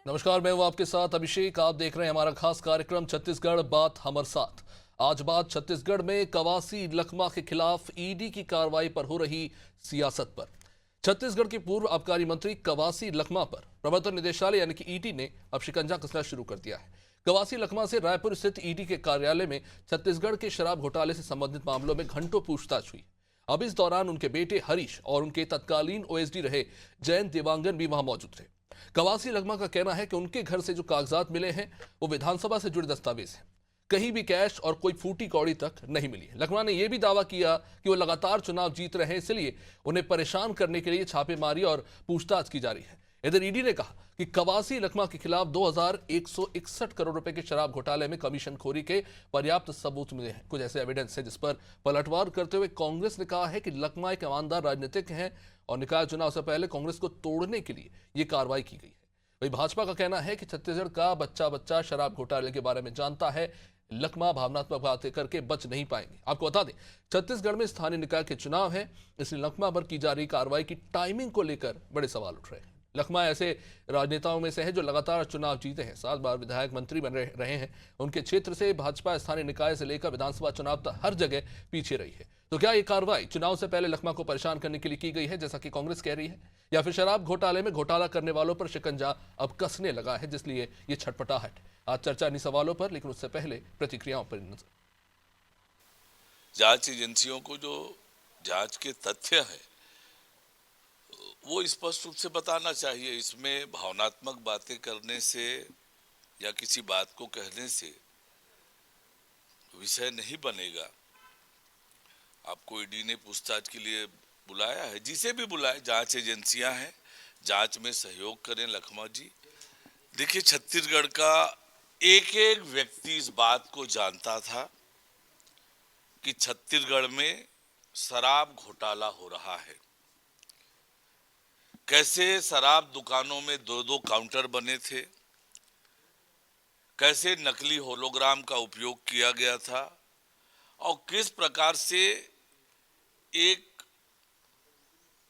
नमस्कार, मैं हूं आपके साथ अभिषेक। आप देख रहे हैं हमारा खास कार्यक्रम छत्तीसगढ़ बात हमर साथ। आज बात छत्तीसगढ़ में कवासी लखमा के खिलाफ ईडी की कार्रवाई पर हो रही सियासत पर। छत्तीसगढ़ के पूर्व आबकारी मंत्री कवासी लखमा पर प्रवर्तन निदेशालय यानी कि ईडी ने अब शिकंजा कसना शुरू कर दिया है। कवासी लखमा से रायपुर स्थित ईडी के कार्यालय में छत्तीसगढ़ के शराब घोटाले से संबंधित मामलों में घंटों पूछताछ हुई। अब इस दौरान उनके बेटे हरीश और उनके तत्कालीन ओएसडी रहे जयंत देवांगन भी वहां मौजूद थे। कवासी लखमा का कहना है कि उनके घर से जो कागजात मिले हैं वो विधानसभा से जुड़े दस्तावेज हैं। कहीं भी कैश और कोई फूटी कौड़ी तक नहीं मिली है। लखमा ने यह भी दावा किया कि वो लगातार चुनाव जीत रहे हैं, इसलिए उन्हें परेशान करने के लिए छापेमारी और पूछताछ की जा रही है। इधर ईडी ने कहा कि कवासी लखमा के खिलाफ 2161 करोड़ रुपए के शराब घोटाले में कमीशनखोरी के पर्याप्त सबूत मिले हैं। कुछ ऐसे एविडेंस है जिस पर पलटवार करते हुए कांग्रेस ने कहा है कि लखमा एक ईमानदार राजनीतिक हैं और निकाय चुनाव से पहले कांग्रेस को तोड़ने के लिए यह कार्रवाई की गई है। वही भाजपा का कहना है कि छत्तीसगढ़ का बच्चा बच्चा शराब घोटाले के बारे में जानता है। लखमा भावनात्मक बातें करके बच नहीं पाएंगे। आपको बता दें, छत्तीसगढ़ में स्थानीय निकाय के चुनाव है, इसलिए लखमा पर की जा रही कार्रवाई की टाइमिंग को लेकर बड़े सवाल उठ रहे हैं। लखमा ऐसे राजनेताओं में से है जो लगातार चुनाव जीते हैं, 7 बार विधायक मंत्री बन रहे हैं। उनके क्षेत्र से भाजपा स्थानीय निकाय से लेकर विधानसभा चुनाव तक हर जगह पीछे रही है। तो क्या ये कार्रवाई चुनाव से पहले लखमा को परेशान करने के लिए की गई है जैसा कि कांग्रेस कह रही है, या फिर शराब घोटाले में घोटाला करने वालों पर शिकंजा अब कसने लगा है जिसलिए ये छटपटाहट। आज चर्चा इन सवालों पर, लेकिन उससे पहले प्रतिक्रियाओं पर नजर। जांच एजेंसियों को जो जांच के तथ्य है वो स्पष्ट रूप से बताना चाहिए। इसमें भावनात्मक बातें करने से या किसी बात को कहने से विषय नहीं बनेगा। आपको ईडी ने पूछताछ के लिए बुलाया है, जिसे भी बुलाए, जांच एजेंसियां हैं, जांच में सहयोग करें लखमा जी। देखिए, छत्तीसगढ़ का एक एक व्यक्ति इस बात को जानता था कि छत्तीसगढ़ में शराब घोटाला हो रहा है। कैसे शराब दुकानों में 2-2 काउंटर बने थे, कैसे नकली होलोग्राम का उपयोग किया गया था और किस प्रकार से एक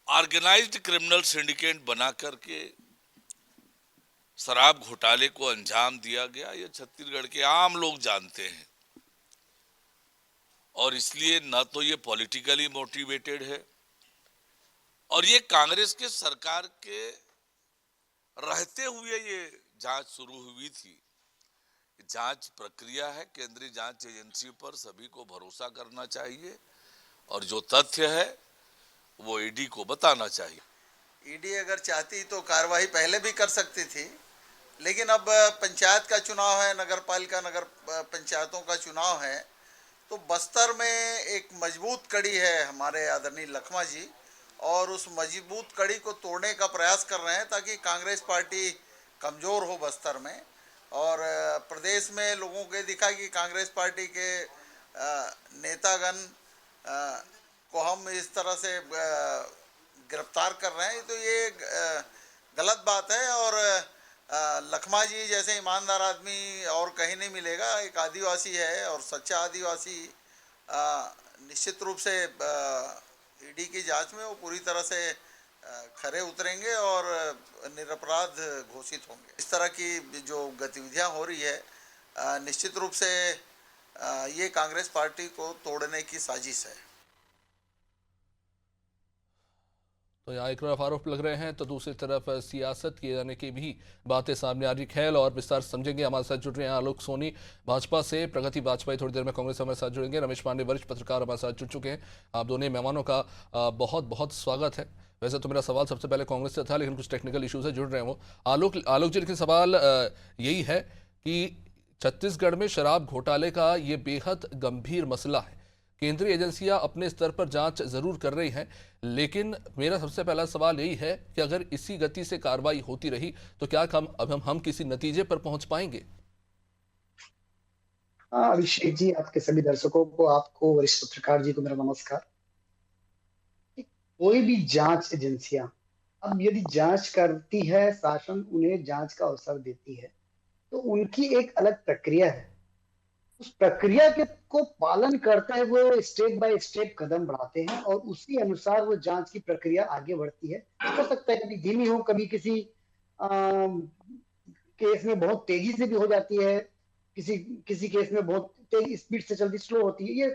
ऑर्गेनाइज्ड क्रिमिनल सिंडिकेट बना करके शराब घोटाले को अंजाम दिया गया, ये छत्तीसगढ़ के आम लोग जानते हैं। और इसलिए न तो ये पॉलिटिकली मोटिवेटेड है और ये कांग्रेस के सरकार के रहते हुए ये जांच शुरू हुई थी। जांच प्रक्रिया है, केंद्रीय जांच एजेंसी पर सभी को भरोसा करना चाहिए और जो तथ्य है वो ईडी को बताना चाहिए। ईडी अगर चाहती तो कार्रवाई पहले भी कर सकती थी, लेकिन अब पंचायत का चुनाव है, नगर पालिका नगर पंचायतों का चुनाव है, तो बस्तर में एक मजबूत कड़ी है हमारे आदरणीय लखमा जी, और उस मजबूत कड़ी को तोड़ने का प्रयास कर रहे हैं ताकि कांग्रेस पार्टी कमज़ोर हो बस्तर में। और प्रदेश में लोगों को दिखा कि कांग्रेस पार्टी के नेतागण को हम इस तरह से गिरफ्तार कर रहे हैं, तो ये गलत बात है। और लखमा जी जैसे ईमानदार आदमी और कहीं नहीं मिलेगा। एक आदिवासी है और सच्चा आदिवासी, निश्चित रूप से ईडी की जांच में वो पूरी तरह से खरे उतरेंगे और निरपराध घोषित होंगे। इस तरह की जो गतिविधियां हो रही है, निश्चित रूप से ये कांग्रेस पार्टी को तोड़ने की साजिश है। तो यहाँ एक तरफ आरोप लग रहे हैं तो दूसरी तरफ सियासत किए जाने की भी बातें सामने आ रही। खेल और विस्तार समझेंगे। हमारे साथ जुड़ रहे हैं आलोक सोनी भाजपा से, प्रगति बाजपेयी थोड़ी देर में कांग्रेस हमारे साथ जुड़ेंगे, रमेश पांडे वरिष्ठ पत्रकार हमारे साथ जुड़ चुके हैं। आप दोनों मेहमानों का बहुत बहुत स्वागत है। वैसे तो मेरा सवाल सबसे पहले कांग्रेस से था, लेकिन कुछ टेक्निकल इशू से जुड़ रहे हैं वो। आलोक जी, लेकिन सवाल यही है कि छत्तीसगढ़ में शराब घोटाले का ये बेहद गंभीर मसला है। केंद्रीय एजेंसियां अपने स्तर पर जांच जरूर कर रही हैं, लेकिन मेरा सबसे पहला सवाल यही है कि अगर इसी गति से कार्रवाई होती रही तो क्या हम किसी नतीजे पर पहुंच पाएंगे? अभिषेक जी, आपके सभी दर्शकों को, आपको, वरिष्ठ पत्रकार जी को मेरा नमस्कार। कोई भी जांच एजेंसियां अब यदि जांच करती है, शासन उन्हें जांच का अवसर देती है, तो उनकी एक अलग प्रक्रिया है। उस प्रक्रिया के को पालन करते हुए वो स्टेप बाय स्टेप कदम बढ़ाते हैं और उसी अनुसार वो जांच की प्रक्रिया आगे बढ़ती है। हो सकता है कभी धीमी हो, कभी किसी केस में बहुत तेजी से भी हो जाती है, किसी किसी केस में बहुत तेज स्पीड से चलती, स्लो होती है, ये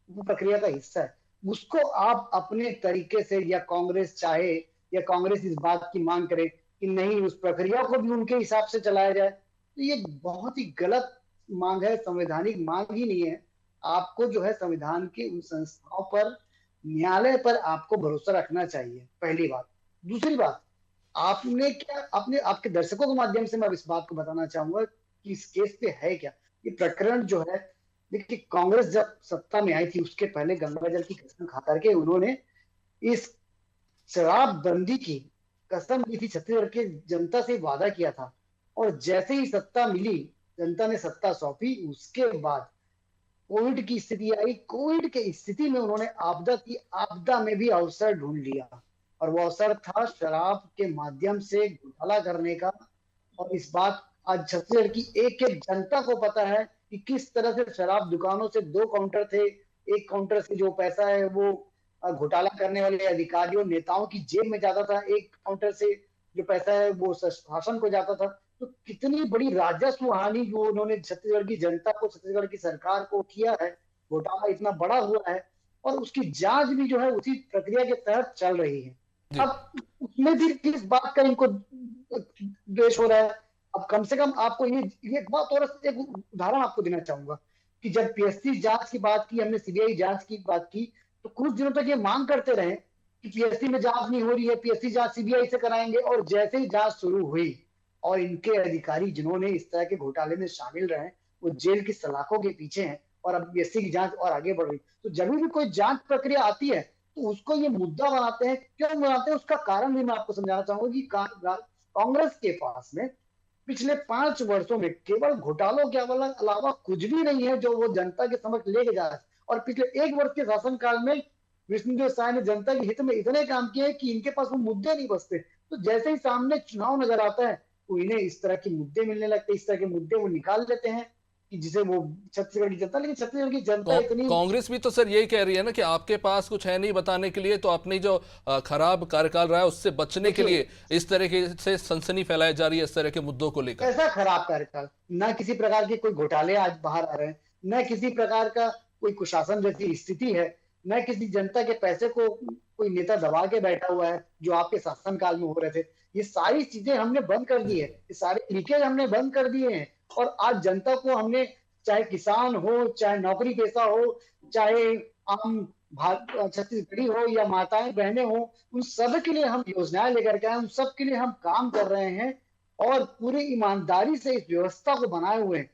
प्रक्रिया का हिस्सा है। उसको आप अपने तरीके से, या कांग्रेस चाहे या कांग्रेस इस बात की मांग करे कि नहीं, उस प्रक्रिया को भी उनके हिसाब से चलाया जाए, तो ये बहुत ही गलत मांग है, संवैधानिक मांग ही नहीं है। आपको जो है संविधान की उन संस्थाओं पर, न्यायालय पर आपको भरोसा रखना चाहिए, पहली बात। दूसरी बात, आपने क्या, आपने, आपके दर्शकों के माध्यम से मैं इस बात को बताना चाहूंगा कि इस केस पे है क्या। ये प्रकरण जो है, देखिए कांग्रेस जब सत्ता में आई थी उसके पहले गंगा जल की कसम खा करके उन्होंने इस शराबबंदी की कसम ली थी, छत्तीसगढ़ की जनता से वादा किया था, और जैसे ही सत्ता मिली, जनता ने सत्ता सौंपी, उसके बाद कोविड की स्थिति आई। कोविड की स्थिति में उन्होंने आपदा की, आपदा में भी अवसर ढूंढ लिया, और वो अवसर था शराब के माध्यम से घोटाला करने का। और इस बात आज छत्तीसगढ़ की एक एक जनता को पता है कि किस तरह से शराब दुकानों से 2 काउंटर थे, एक काउंटर से जो पैसा है वो घोटाला करने वाले अधिकारियों नेताओं की जेब में जाता था, एक काउंटर से जो पैसा है वो शासन को जाता था। तो कितनी बड़ी राजस्व हानि जो उन्होंने छत्तीसगढ़ की जनता को, छत्तीसगढ़ की सरकार को किया है, घोटाला इतना बड़ा हुआ है, और उसकी जांच भी जो है उसी प्रक्रिया के तहत चल रही है। जी। अब उसमें भी किस बात का इनको द्वेष हो रहा है। अब कम से कम आपको ये एक बात और, एक उदाहरण आपको देना चाहूंगा कि जब पीएससी जांच की बात की, हमने सीबीआई जांच की बात की, तो कुछ दिनों तक ये मांग करते रहे कि पीएससी में जांच नहीं हो रही है, पीएससी जांच सीबीआई से कराएंगे। और जैसे ही जांच शुरू हुई और इनके अधिकारी जिन्होंने इस तरह के घोटाले में शामिल रहे, वो जेल की सलाखों के पीछे हैं, और अब पीएससी की जांच और आगे बढ़ रही। तो जब भी कोई जांच प्रक्रिया आती है तो उसको ये मुद्दा बनाते हैं। क्यों बनाते हैं, उसका कारण भी मैं आपको समझाना चाहूंगा कि कांग्रेस के पास में पिछले 5 वर्षों में केवल घोटालों के अलावा कुछ भी नहीं है जो वो जनता के समक्ष लेके जा रहा है। और पिछले 1 वर्ष के शासनकाल में विष्णुदेव साय ने जनता के हित में इतने काम किए कि इनके पास वो मुद्दे नहीं बचते। तो जैसे ही सामने चुनाव नजर आता है तो इन्हें इस तरह के मुद्दे मिलने लगते हैं, इस तरह के मुद्दे वो निकाल लेते हैं कि जिसे वो छत्तीसगढ़ की जनता, लेकिन छत्तीसगढ़ की जनता इतनी, कांग्रेस भी तो सर यही कह रही है ना कि आपके पास कुछ है नहीं बताने के लिए, तो अपनी जो खराब कार्यकाल रहा है उससे बचने के लिए इस तरह से सनसनी फैलाई जा रही है इस तरह के मुद्दों को लेकर। ऐसा खराब कार्यकाल, न किसी प्रकार के कोई घोटाले आज बाहर आ रहे हैं, न किसी प्रकार का कोई कुशासन जैसी स्थिति है, न किसी जनता के पैसे को कोई नेता दबा के बैठा हुआ है जो आपके शासनकाल में हो रहे थे। ये सारी चीजें हमने बंद कर दी है, ये सारे लीकेज हमने बंद कर दिए हैं। और आज जनता को हमने, चाहे किसान हो, चाहे नौकरी पेशा हो, चाहे आम छत्तीसगढ़ी हो या माताएं बहनें हो, उन सब के लिए हम योजनाएं लेकर के आए, उन सब के लिए हम काम कर रहे हैं, और पूरी ईमानदारी से इस व्यवस्था को बनाए हुए हैं।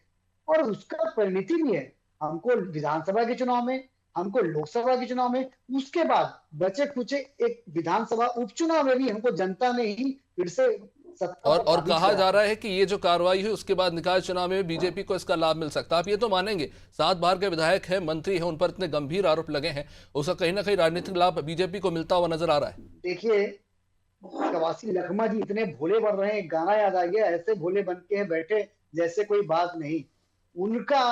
और उसका परिणति भी है, हमको विधानसभा के चुनाव में, हमको लोकसभा के चुनाव में, उसके बाद बचे कुचे एक विधानसभा उपचुनाव में भी हमको जनता ने ही फिर से सत्ता पर और काबिज कहा करा। जा रहा है कि ये जो कार्रवाई हुई उसके बाद निकाय चुनाव में बीजेपी को इसका लाभ मिल सकता है। आप ये तो मानेंगे, 7 बार के विधायक हैं, मंत्री हैं, उन पर इतने गंभीर आरोप लगे हैं, उसका कहीं ना कहीं राजनीतिक लाभ बीजेपी को मिलता हुआ नजर आ रहा है। देखिए, कवासी लखमा जी इतने भोले बन रहे हैं, एक गाना याद आ गया, ऐसे भोले बन के बैठे जैसे कोई बात नहीं। उनका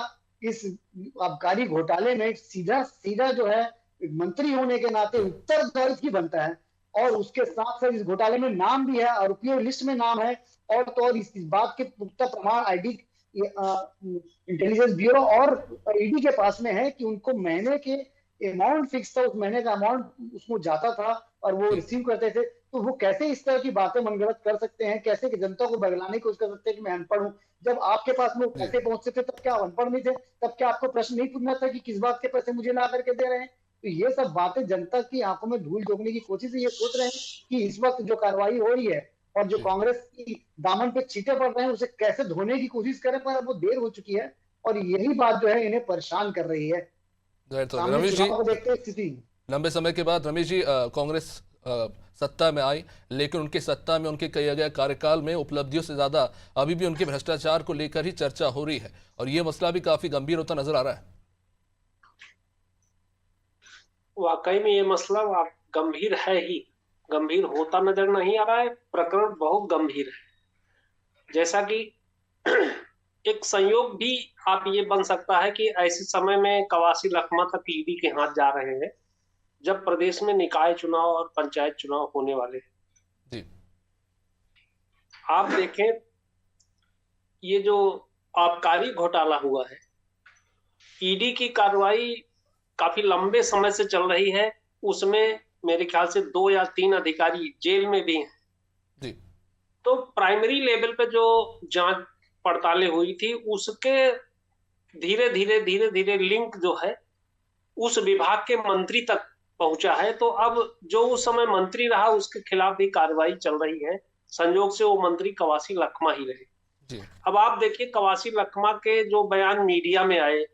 इस आबकारी घोटाले में सीधा सीधा जो है मंत्री होने के नाते उत्तरदायित्व ही बनता है, और उसके साथ साथ इस घोटाले में नाम भी है, आरोपियों लिस्ट में नाम है। और तो और इस बात के पुख्ता प्रमाण आईडी, इंटेलिजेंस ब्यूरो और ईडी के पास में है कि उनको महीने के अमाउंट फिक्स था, उस महीने का अमाउंट उसको जाता था और वो रिसीव करते थे। तो वो कैसे इस तरह की बातें मनगढ़ंत कर सकते हैं, कैसे कि जनता को बगलाने की कोशिश कर सकते हैं कि मैं अनपढ़ हूँ। जब आपके पास में पैसे पहुंचते थे तब क्या आप अनपढ़ नहीं थे? तब क्या आपको प्रश्न नहीं पूछना था कि किस बात के पैसे मुझे ला करके दे रहे हैं? तो ये सब बातें जनता की आंखों में धूल झोंकने की कोशिश है। ये सोच रहे हैं कि इस वक्त जो कार्रवाई हो रही है और जो कांग्रेस की दामन पे छींटे पड़ रहे हैं उसे कैसे धोने की कोशिश करें, पर अब वो देर हो चुकी है। और यही बात जो है इन्हें परेशान कर रही है। तो रमेश जी, देखते स्थिति लंबे समय के बाद रमेश जी, कांग्रेस सत्ता में आई, लेकिन उनकी सत्ता में उनके किए गए कार्यकाल में उपलब्धियों से ज्यादा अभी भी उनके भ्रष्टाचार को लेकर ही चर्चा हो रही है, और ये मसला भी काफी गंभीर होता नजर आ रहा है। वाकई में ये मसला गंभीर है ही, गंभीर होता नजर नहीं आ रहा है। प्रकरण बहुत गंभीर है। जैसा कि एक संयोग भी आप ये बन सकता है कि ऐसे समय में कवासी लखमा तक ईडी के हाथ जा रहे हैं जब प्रदेश में निकाय चुनाव और पंचायत चुनाव होने वाले हैं। जी। आप देखें, ये जो आबकारी घोटाला हुआ है, ईडी की कार्रवाई काफी लंबे समय से चल रही है। उसमें मेरे ख्याल से 2 या 3 अधिकारी जेल में भी हैं। जी तो प्राइमरी लेवल पे जो जांच पड़तालें हुई थी, उसके धीरे धीरे लिंक जो है उस विभाग के मंत्री तक पहुंचा है। तो अब जो उस समय मंत्री रहा उसके खिलाफ भी कार्रवाई चल रही है। संयोग से वो मंत्री कवासी लखमा ही रहे। जी अब आप देखिए, कवासी लखमा के जो बयान मीडिया में आए,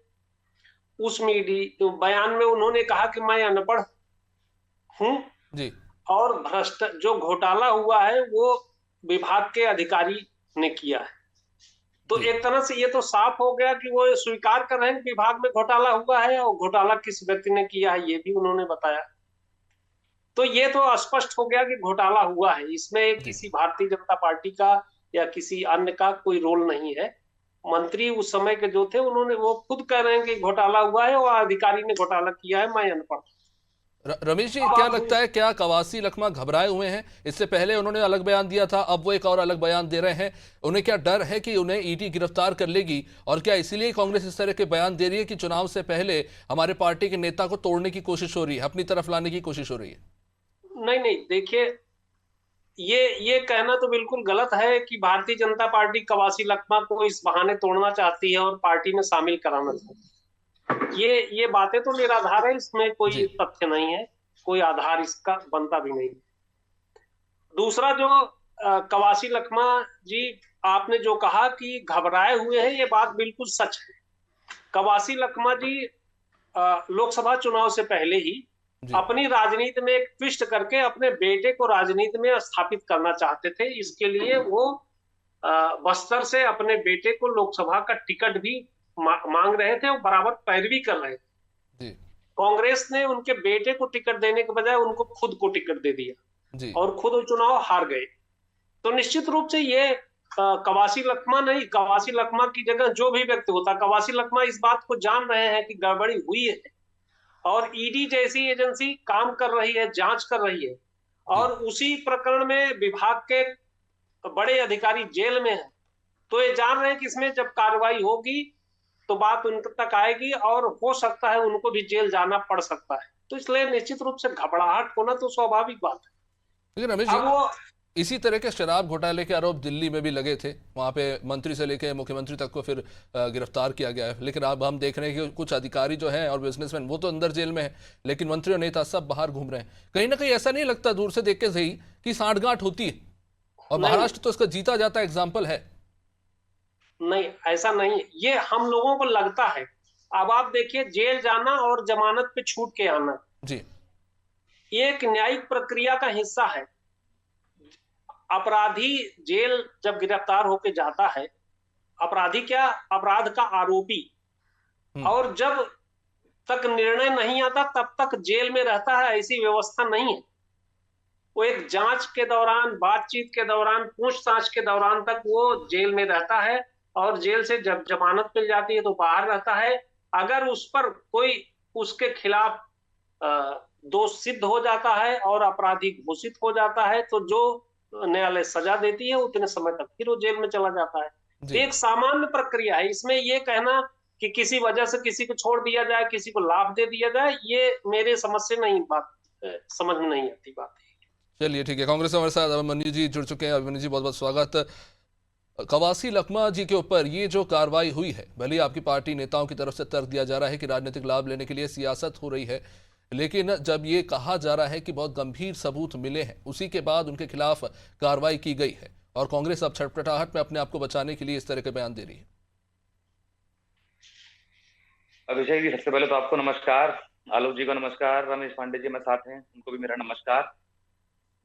उस मीडिया बयान में उन्होंने कहा कि मैं अनपढ़ हूं जी और भ्रष्ट जो घोटाला हुआ है वो विभाग के अधिकारी ने किया है। तो जी एक तरह से ये तो साफ हो गया कि वो स्वीकार कर रहे हैं कि विभाग में घोटाला हुआ है, और घोटाला किस व्यक्ति ने किया है ये भी उन्होंने बताया। तो ये तो स्पष्ट हो गया कि घोटाला हुआ है। इसमें जी किसी भारतीय जनता पार्टी का या किसी अन्य का कोई रोल नहीं है। मंत्री उस समय के जो थे उन्होंने, वो खुद कह रहे हैं कि घोटाला हुआ है और अधिकारी ने घोटाला किया है, मैं अनपढ़। रमेश जी, अब क्या आप लगता है, क्या कवासी लखमा घबराए हुए हैं? इससे पहले उन्होंने अलग बयान दिया था, अब वो एक और अलग बयान दे रहे हैं। उन्हें क्या डर है कि उन्हें ईडी गिरफ्तार कर लेगी? और क्या इसीलिए कांग्रेस इस तरह के बयान दे रही है कि चुनाव से पहले हमारे पार्टी के नेता को तोड़ने की कोशिश हो रही है, अपनी तरफ लाने की कोशिश हो रही है? नहीं, देखिए, ये कहना तो बिल्कुल गलत है कि भारतीय जनता पार्टी कवासी लखमा को इस बहाने तोड़ना चाहती है और पार्टी में शामिल कराना चाहती है। ये बातें तो निराधार है, इसमें कोई जी तथ्य नहीं है, कोई आधार इसका बनता भी नहीं। दूसरा जो कवासी लखमा जी, आपने जो कहा कि घबराए हुए हैं, ये बात बिल्कुल सच है। कवासी लखमा जी लोकसभा चुनाव से पहले ही जी अपनी राजनीति में एक ट्विस्ट करके अपने बेटे को राजनीति में स्थापित करना चाहते थे। इसके लिए वो बस्तर से अपने बेटे को लोकसभा का टिकट भी मांग रहे थे और बराबर पैरवी कर रहे थे। जी कांग्रेस ने उनके बेटे को टिकट देने के बजाय उनको खुद को टिकट दे दिया जी और खुद वो चुनाव हार गए। तो निश्चित रूप से ये कवासी लखमा नहीं, कवासी लखमा की जगह जो भी व्यक्ति होता, कवासी लखमा इस बात को जान रहे हैं कि गड़बड़ी हुई है और ईडी जैसी एजेंसी काम कर रही है, जांच कर रही है, जी और उसी प्रकरण में विभाग के बड़े अधिकारी जेल में हैं। तो ये जान रहे हैं कि इसमें जब कार्रवाई होगी तो बात उन तक आएगी और हो सकता है उनको भी जेल जाना पड़ सकता है। तो इसलिए निश्चित रूप से घबराहट होना तो स्वाभाविक बात है। लेकिन रमेश जी, अब वो इसी तरह के शराब घोटाले के आरोप दिल्ली में भी लगे थे, वहां पे मंत्री से लेकर मुख्यमंत्री तक को फिर गिरफ्तार किया गया है। लेकिन अब हम देख रहे हैं कि कुछ अधिकारी जो हैं और बिजनेसमैन, वो तो अंदर जेल में है, लेकिन मंत्री और नेता सब बाहर घूम रहे हैं। कहीं ना कहीं ऐसा नहीं लगता दूर से देख के सही कि सांठगांठ होती है? और नहीं, महाराष्ट्र तो इसका जीता जाता एग्जाम्पल है। नहीं, ऐसा नहीं, ये हम लोगों को लगता है। अब आप देखिए, जेल जाना और जमानत पे छूट के आना जी ये एक न्यायिक प्रक्रिया का हिस्सा है। अपराधी जेल जब गिरफ्तार होके जाता है, अपराधी क्या, अपराध का आरोपी, और जब तक निर्णय नहीं आता तब तक जेल में रहता है, ऐसी व्यवस्था नहीं है। वो एक जांच के दौरान, बातचीत के दौरान, पूछताछ के दौरान तक वो जेल में रहता है, और जेल से जब जमानत मिल जाती है तो बाहर रहता है। अगर उस पर कोई उसके खिलाफ दोष सिद्ध हो जाता है और अपराधी घोषित हो जाता है तो जो न्यायालय सजा देती है उतने समय तक फिर वो जेल में चला जाता है। तो जी एक सामान्य प्रक्रिया है। इसमें ये कहना कि किसी वजह से किसी को छोड़ दिया जाए, किसी को लाभ दे दिया जाए, ये मेरे समझ से नहीं, बात समझ में नहीं आती बात। चलिए ठीक है। कांग्रेस से हमारे साथ अभिमन्यु जी जुड़ चुके हैं। अभिमन्यु जी, बहुत बहुत स्वागत। कवासी लखमा जी के ऊपर ये जो कार्रवाई हुई है, भले ही आपकी पार्टी नेताओं की तरफ से तर्क दिया जा रहा है कि राजनीतिक लाभ लेने के लिए सियासत हो रही है, लेकिन जब ये कहा जा रहा है कि बहुत गंभीर सबूत मिले हैं, उसी के बाद उनके खिलाफ कार्रवाई की गई है और कांग्रेस अब छटपटाहट में अपने आप को बचाने के लिए इस तरह के बयान दे रही है। अभिषेक जी, सबसे पहले तो आपको नमस्कार, आलोक जी को नमस्कार, रमेश पांडे जी मेरे साथ हैं, उनको भी मेरा नमस्कार।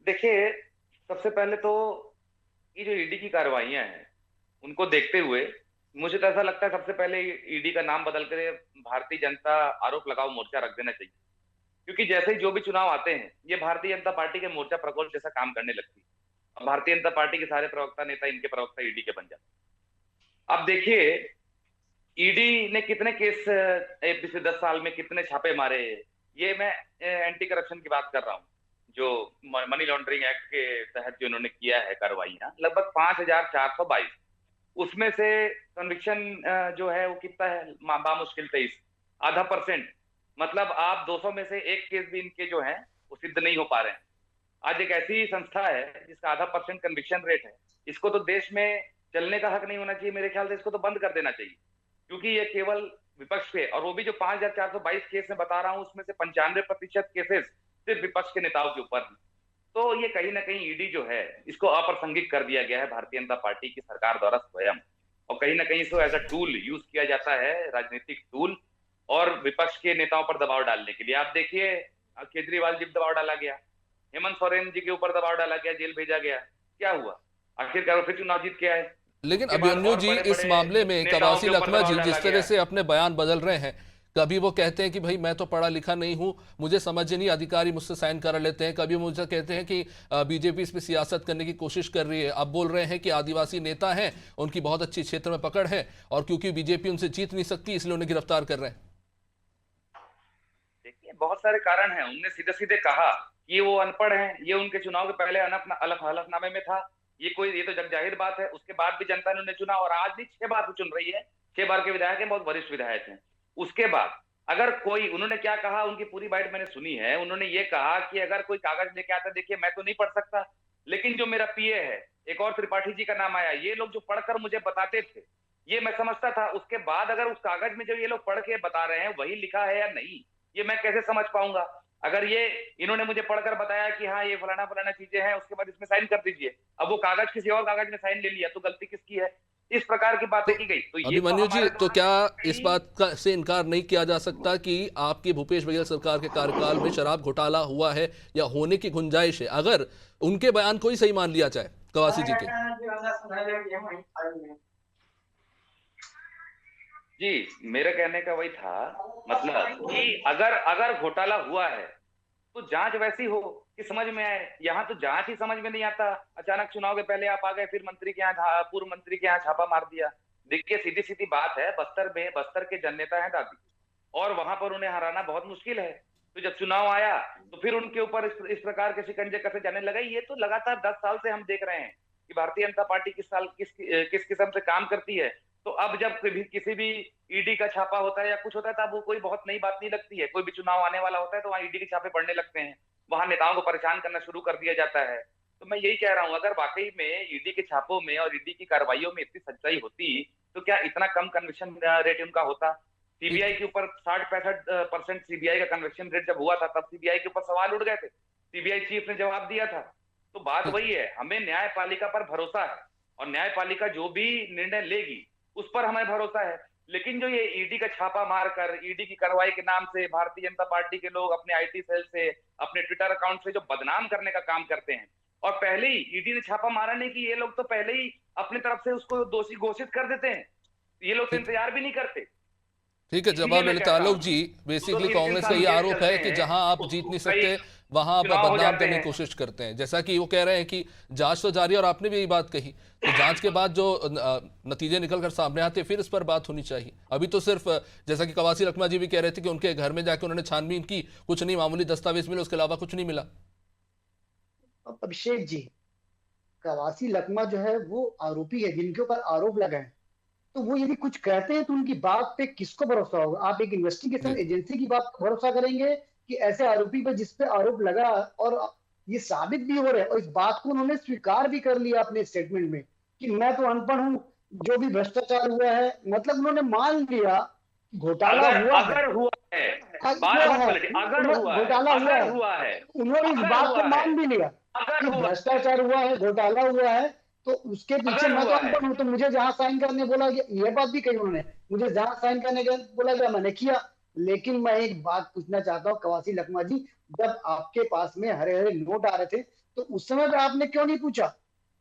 देखिए, सबसे पहले तो ये जो ईडी की कार्रवाइयां हैं उनको देखते हुए मुझे तो ऐसा लगता है सबसे पहले ईडी का नाम बदल कर भारतीय जनता आरोप लगाओ मोर्चा रख देना चाहिए। क्योंकि जैसे ही जो भी चुनाव आते हैं ये भारतीय जनता पार्टी के मोर्चा प्रकोष्ठ जैसा काम करने लगती है। अब भारतीय जनता पार्टी के सारे प्रवक्ता नेता इनके प्रवक्ता ईडी के बन जाते। अब देखिए, ईडी ने कितने केस पिछले 10 साल में कितने छापे मारे, ये मैं एंटी करप्शन की बात कर रहा हूँ। जो मनी लॉन्ड्रिंग एक्ट के तहत जो इन्होंने किया है कार्रवाइयां, लगभग 5422। उसमें से कन्विक्शन जो है वो कितना है, बामुश्किल 23, आधा %। मतलब आप 200 में से एक केस भी इनके जो है वो सिद्ध नहीं हो पा रहे हैं। आज एक ऐसी संस्था है जिसका आधा % कन्विक्शन रेट है, इसको तो देश में चलने का हक नहीं होना चाहिए। मेरे ख्याल से इसको तो बंद कर देना चाहिए, क्योंकि ये केवल विपक्ष के, और वो भी जो 5422 केस में बता रहा हूं उसमें से 95% केसेस सिर्फ विपक्ष के नेताओं के ऊपर हैं। तो ये कहीं ना कहीं ईडी जो है इसको अप्रासंगिक कर दिया गया है भारतीय जनता पार्टी की सरकार द्वारा स्वयं, और कहीं ना कहीं इसको एज अ टूल यूज किया जाता है, राजनीतिक टूल, और विपक्ष के नेताओं पर दबाव डालने के लिए। आप देखिए केजरीवाल जी पर दबाव डाला गया, हेमंत सोरेन जी के ऊपर दबाव डाला गया, जेल भेजा गया, क्या हुआ? आखिरकार वो फिर चुनाव जीत के आए। लेकिन उसके बाद अभिमन्यु और जी, बड़े इस बड़े मामले में नेताओं कवासी के ऊपर लखमा जी दबाव जिस डाला तरह गया। से अपने बयान बदल रहे हैं, कभी वो कहते हैं कि भाई मैं तो पढ़ा लिखा नहीं हूं, मुझे समझ नहीं, अधिकारी मुझसे साइन करा लेते हैं। कभी मुझे कहते हैं कि बीजेपी इस पे सियासत करने की कोशिश कर रही है। अब बोल रहे हैं कि आदिवासी नेता हैं, उनकी बहुत अच्छी क्षेत्र में पकड़ है, और क्योंकि बीजेपी उनसे जीत नहीं सकती इसलिए उन्हें गिरफ्तार कर रहे हैं। देखिए बहुत सारे कारण हैं। उनने सीधे सीधे कहा कि वो अनपढ़ हैं, ये उनके चुनाव के पहले हलफनामे में था। ये तो जग जाहिर बात है। उसके बाद भी जनता ने उन्हें चुना, और आज भी 6 बार चुन रही है। 6 बार के विधायक हैं, बहुत वरिष्ठ विधायक हैं। उसके बाद अगर कोई, उन्होंने क्या कहा, उनकी पूरी बाइट मैंने सुनी है। उन्होंने ये कहा कि अगर कोई कागज लेके आता, देखिए मैं तो नहीं पढ़ सकता, लेकिन जो मेरा पीए है, एक और त्रिपाठी जी का नाम आया, ये लोग जो पढ़कर मुझे बताते थे ये मैं समझता था। उसके बाद अगर उस कागज में जो ये लोग पढ़ के बता रहे हैं वही लिखा है या नहीं, ये मैं कैसे समझ पाऊंगा? अगर ये इन्होंने मुझे पढ़कर बताया कि हाँ ये फलाना फलाना चीजें हैं, उसके बाद इसमें साइन कर दीजिए, अब वो कागज किसी और कागज में साइन ले लिया, तो गलती किसकी है? इस प्रकार की बातें की गई। तो ये अभिमन्यु जी, हमारे तो द्वारा क्या इस बात का से इनकार नहीं किया जा सकता कि आपकी भूपेश बघेल सरकार के कार्यकाल में शराब घोटाला हुआ है या होने की गुंजाइश है, अगर उनके बयान को ही सही मान लिया जाए कवासी जी के? जी, मेरे कहने का वही था, मतलब कि अगर घोटाला हुआ है तो जांच वैसी हो कि समझ में आए। यहाँ तो जांच ही समझ में नहीं आता। अचानक चुनाव के पहले आप आ गए, फिर मंत्री के यहाँ, पूर्व मंत्री के यहाँ छापा मार दिया। देखिए सीधी सीधी बात है, बस्तर के जननेता हैं दादी, और वहां पर उन्हें हराना बहुत मुश्किल है। तो जब चुनाव आया तो फिर उनके ऊपर इस प्रकार के शिकंजे कसे जाने लगे। ये तो लगातार 10 साल से हम देख रहे हैं कि भारतीय जनता पार्टी किस किस्म से काम करती है। तो अब जब किसी भी ईडी का छापा होता है या कुछ होता है, तब वो कोई बहुत नई बात नहीं लगती है। कोई भी चुनाव आने वाला होता है तो वहां ईडी के छापे पड़ने लगते हैं, वहां नेताओं को परेशान करना शुरू कर दिया जाता है। तो मैं यही कह रहा हूं, अगर वाकई में ईडी के छापों में और ईडी की कार्रवाइयों में इतनी सच्चाई होती तो क्या इतना कम कन्विक्शन रेट उनका होता? सीबीआई के ऊपर 60-65% सीबीआई का कन्विक्शन रेट जब हुआ था, तब सीबीआई के ऊपर सवाल उठ गए थे। सीबीआई चीफ ने जवाब दिया था। तो बात वही है, हमें न्यायपालिका पर भरोसा है, और न्यायपालिका जो भी निर्णय लेगी उस पर हमें भरोसा है। लेकिन जो ये ईडी का छापा मारकर, ईडी की कार्रवाई के नाम से भारतीय जनता पार्टी के लोग अपने आईटी सेल से, अपने ट्विटर अकाउंट से जो बदनाम करने का काम करते हैं, और पहले ही ईडी ने छापा मारा नहीं कि ये लोग तो पहले ही अपनी तरफ से उसको दोषी घोषित कर देते हैं। ये लोग तो इंतजार भी नहीं करते। ठीक है जवाब ललिता आलोक जी, बेसिकली कांग्रेस का ये आरोप है कि जहां आप जीत नहीं सकते वहां आप बदनाम करने की कोशिश करते हैं। जैसा कि वो कह रहे हैं कि जांच तो जारी है, और आपने भी यही बात कही कि जांच के बाद जो नतीजे निकलकर सामने आते फिर इस पर बात होनी चाहिए। अभी तो सिर्फ जैसा कि कवासी लखमा जी भी कह रहे थे कि उनके घर में जाकर उन्होंने छानबीन की, कुछ नहीं, मामूली दस्तावेज मिले, उसके अलावा कुछ नहीं मिला। अभिषेक जी, कवासी लखमा जो है वो आरोपी है जिनके ऊपर आरोप लगाए, तो वो यदि कुछ कहते हैं तो उनकी बात पे किसको भरोसा होगा? आप एक इन्वेस्टिगेशन एजेंसी की बात पर भरोसा करेंगे कि ऐसे आरोपी पर जिस पे आरोप लगा और ये साबित भी हो रहा है, और इस बात को उन्होंने स्वीकार भी कर लिया अपने स्टेटमेंट में कि मैं तो अनपढ़ हूं, जो भी भ्रष्टाचार हुआ है, मतलब उन्होंने मान लिया घोटाला अगर हुआ है, घोटाला हुआ है, उन्होंने इस बात को मान भी लिया कि भ्रष्टाचार हुआ है, घोटाला हुआ है, तो उसके पीछे मैं तो अनपढ़ हूं, तो मुझे जहां साइन करने बोला गया, ये बात भी कही उन्होंने, मुझे जहां साइन करने बोला गया मैंने किया। लेकिन मैं एक बात पूछना चाहता हूं कवासी लखमा जी, जब आपके पास में हरे हरे नोट आ रहे थे तो उस समय पे आपने क्यों नहीं पूछा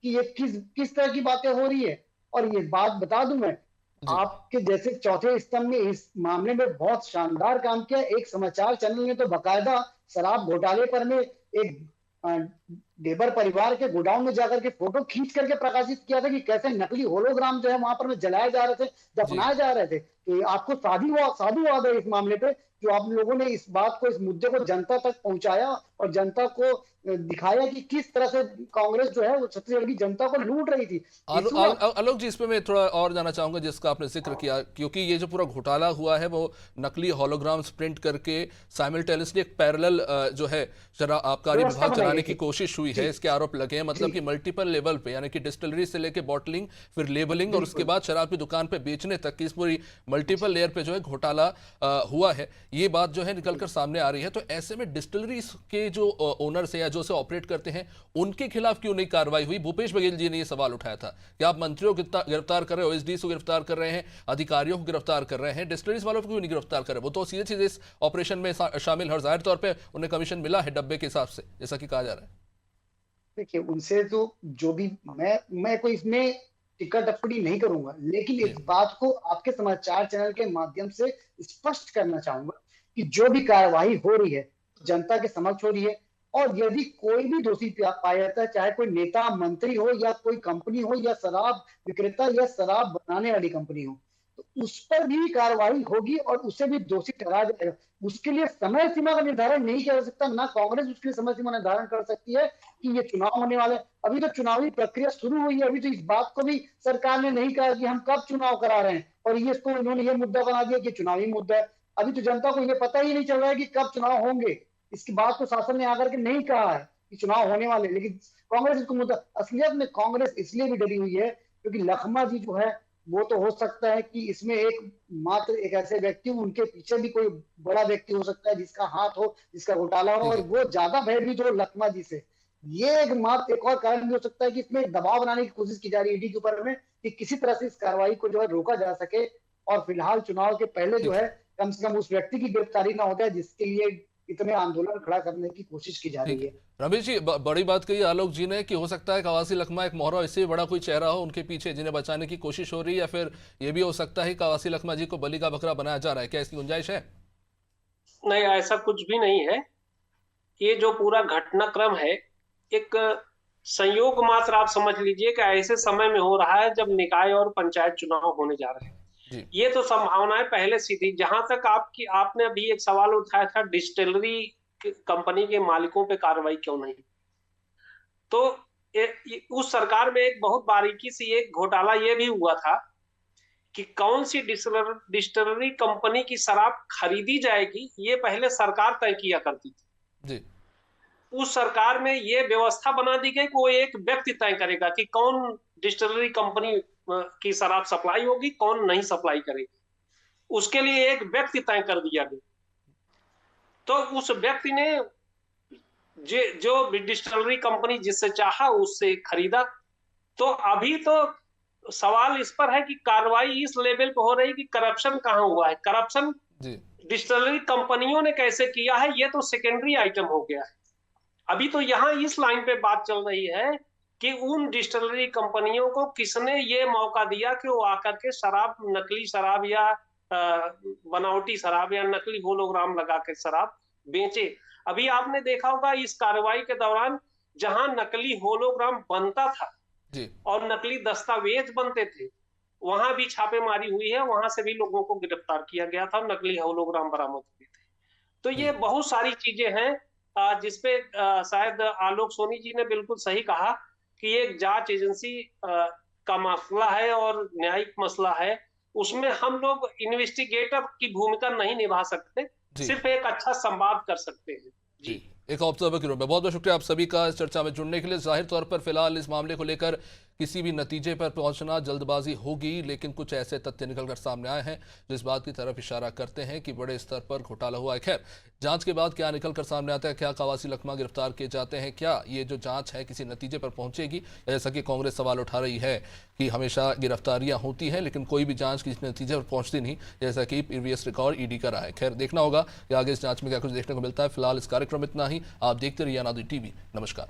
कि ये किस तरह की बातें हो रही है? और ये बात बता दूं मैं, आपके जैसे चौथे स्तंभ में इस मामले में बहुत शानदार काम किया। एक समाचार चैनल ने तो बकायदा शराब घोटाले पर में एक देबर परिवार के गोडाउन में जाकर के फोटो खींच करके प्रकाशित किया था कि कैसे नकली होलोग्राम जो है वहां पर में जलाए जा रहे थे, दफनाए जा रहे थे। तो आपको साधुवाद है इस मामले पे, जो आप लोगों ने इस बात को, इस मुद्दे को जनता तक पहुंचाया और जनता को दिखाया कि किस तरह से कांग्रेस जो है वो छत्तीसगढ़ की जनता को लूट रही थी। आलोक जी, इसमें मैं थोड़ा और जाना चाहूंगा जिसका आपने जिक्र किया, क्योंकि ये जो पूरा घोटाला हुआ है वो नकली होलोग्राम्स प्रिंट करके साइमल्टेनियसली एक पैरेलल जो है शराब आबकारी विभाग चलाने की कोशिश हुई है, इसके आरोप लगे हैं। मतलब कि मल्टीपल लेवल पे, यानी कि डिस्टिलरी से लेके बॉटलिंग, फिर लेबलिंग और उसके बाद शराब की दुकान पे बेचने तक की इस पूरी मल्टीपल लेयर पे जो है घोटाला हुआ है, ये बात जो है निकलकर सामने आ रही है। तो ऐसे में डिस्टिलरी के जो ओनर्स है या जो से ऑपरेट करते हैं, उनके खिलाफ क्यों नहीं कार्रवाई हुई? भूपेश बघेल जी ने यह सवाल उठाया था कि आप मंत्रियों को गिरफ्तार कर रहे हैं, ओएसडी को गिरफ्तार कर रहे हैं, अधिकारियों को गिरफ्तार कर रहे हैं, डिस्टिलरीज वालों को क्यों नहीं गिरफ्तार कर रहे? वो तो सीधे सीधे इस ऑपरेशन में शामिल, हर जाहिर तौर पे उन्हें कमीशन मिला है डब्बे के हिसाब से, जैसा कि कहा जा रहा है। देखिए, उनसे तो जो भी मैं कोई इसमें टिक्का टप्पड़ी नहीं करूंगा, लेकिन इस बात को आपके समाचार चैनल के माध्यम से स्पष्ट करना चाहूंगा कि जो भी कार्रवाई हो रही है जनता के समक्ष हो रही है, और यदि कोई भी दोषी पाया जाता है, चाहे कोई नेता मंत्री हो या कोई कंपनी हो या शराब विक्रेता या शराब बनाने वाली कंपनी हो, तो उस पर भी कार्रवाई होगी और उसे भी दोषी ठहराया जाएगा। उसके लिए समय सीमा का निर्धारण नहीं किया जा सकता, ना कांग्रेस उसके लिए समय सीमा निर्धारण कर सकती है कि ये चुनाव होने वाले। अभी तो चुनावी प्रक्रिया शुरू हुई है, अभी तो इस बात को भी सरकार ने नहीं कहा कि हम कब चुनाव करा रहे हैं, और ये इसको इन्होंने ये मुद्दा बना दिया कि चुनावी मुद्दा है। अभी तो जनता को ये पता ही नहीं चल रहा है कि कब चुनाव होंगे। इसकी बात तो शासन ने आकर के नहीं कहा है कि चुनाव होने वाले, लेकिन कांग्रेस इसको मुद्दा, असलियत में कांग्रेस इसलिए भी डरी हुई है क्योंकि लखमा जी जो है वो तो हो सकता है कि इसमें मात्र एक ऐसे व्यक्ति, उनके पीछे भी कोई बड़ा व्यक्ति हो सकता है जिसका हाथ हो, जिसका घोटाला हो, और वो ज्यादा भयभीत हो लखमा जी से। ये एक और कारण भी हो सकता है कि इसमें दबाव बनाने की कोशिश की जा रही है ईडी के ऊपर में कि किसी तरह से इस कार्रवाई को जो है रोका जा सके, और फिलहाल चुनाव के पहले जो है कम से कम उस व्यक्ति की गिरफ्तारी ना हो जाए जिसके लिए इतने आंदोलन खड़ा करने की कोशिश की जा रही है। रमेश जी, बड़ी बात कही आलोक जी ने कि हो सकता है कवासी लखमा एक मोहरा, इससे बड़ा कोई चेहरा हो उनके पीछे जिन्हें बचाने की कोशिश हो रही है, या फिर ये भी हो सकता है कवासी लखमा जी को बलि का बकरा बनाया जा रहा है। क्या इसकी गुंजाइश है? नहीं, ऐसा कुछ भी नहीं है। ये जो पूरा घटनाक्रम है एक संयोग मात्र आप समझ लीजिए कि ऐसे समय में हो रहा है जब निकाय और पंचायत चुनाव होने जा रहे हैं। ये तो संभावनाएं पहले से थी। जहां तक आपने अभी एक सवाल उठाया था डिस्टिलरी कंपनी के मालिकों पे कार्रवाई क्यों नहीं, तो उस सरकार में एक बहुत बारीकी से एक घोटाला ये भी हुआ था कि कौन सी डिस्टिलरी कंपनी की शराब खरीदी जाएगी, ये पहले सरकार तय किया करती थी जी। उस सरकार में ये व्यवस्था बना दी गई कि वो एक व्यक्ति तय करेगा कि कौन डिस्टिलरी कंपनी की शराब सप्लाई होगी, कौन नहीं सप्लाई करेगी। उसके लिए एक व्यक्ति तय कर दिया गया। तो उस व्यक्ति ने जो डिस्टिलरी कंपनी जिससे चाहा उससे खरीदा। तो अभी तो सवाल इस पर है कि कार्रवाई इस लेवल पर हो रही कि करप्शन कहां हुआ है, करप्शन डिस्टिलरी कंपनियों ने कैसे किया है, ये तो सेकेंडरी आइटम हो गया है। अभी तो यहाँ इस लाइन पे बात चल रही है कि उन डिस्टिलरी कंपनियों को किसने ये मौका दिया कि वो आकर के शराब, नकली शराब या बनावटी शराब या नकली होलोग्राम लगा के शराब बेचे। अभी आपने देखा होगा इस कार्रवाई के दौरान जहां नकली होलोग्राम बनता था जी, और नकली दस्तावेज बनते थे, वहां भी छापेमारी हुई है, वहां से भी लोगों को गिरफ्तार किया गया था, नकली होलोग्राम बरामद हुए थे। तो ये बहुत सारी चीजें हैं जिसपे शायद आलोक सोनी जी ने बिल्कुल सही कहा कि एक जांच एजेंसी का मसला है और न्यायिक मसला है, उसमें हम लोग इन्वेस्टिगेटर की भूमिका नहीं निभा सकते, सिर्फ एक अच्छा संवाद कर सकते हैं जी। एक ऑब्जर्वर के रूप में बहुत बहुत शुक्रिया आप सभी का इस चर्चा में जुड़ने के लिए। जाहिर तौर पर फिलहाल इस मामले को लेकर किसी भी नतीजे पर पहुंचना जल्दबाजी होगी, लेकिन कुछ ऐसे तथ्य निकलकर सामने आए हैं जो इस बात की तरफ इशारा करते हैं कि बड़े स्तर पर घोटाला हुआ है। खैर, जांच के बाद क्या निकलकर सामने आता है, क्या कवासी लखमा गिरफ्तार किए जाते हैं, क्या ये जो जांच है किसी नतीजे पर पहुंचेगी, जैसा कि कांग्रेस सवाल उठा रही है कि हमेशा गिरफ्तारियां होती हैं लेकिन कोई भी जांच किसी नतीजे पर पहुंचती नहीं, जैसा कि प्रीवियस रिकॉर्ड ईडी का रहा है। खैर, देखना होगा कि आगे इस जांच में क्या कुछ देखने को मिलता है। फिलहाल इस कार्यक्रम में इतना ही। आप देखते रहिए अनादि टीवी। नमस्कार।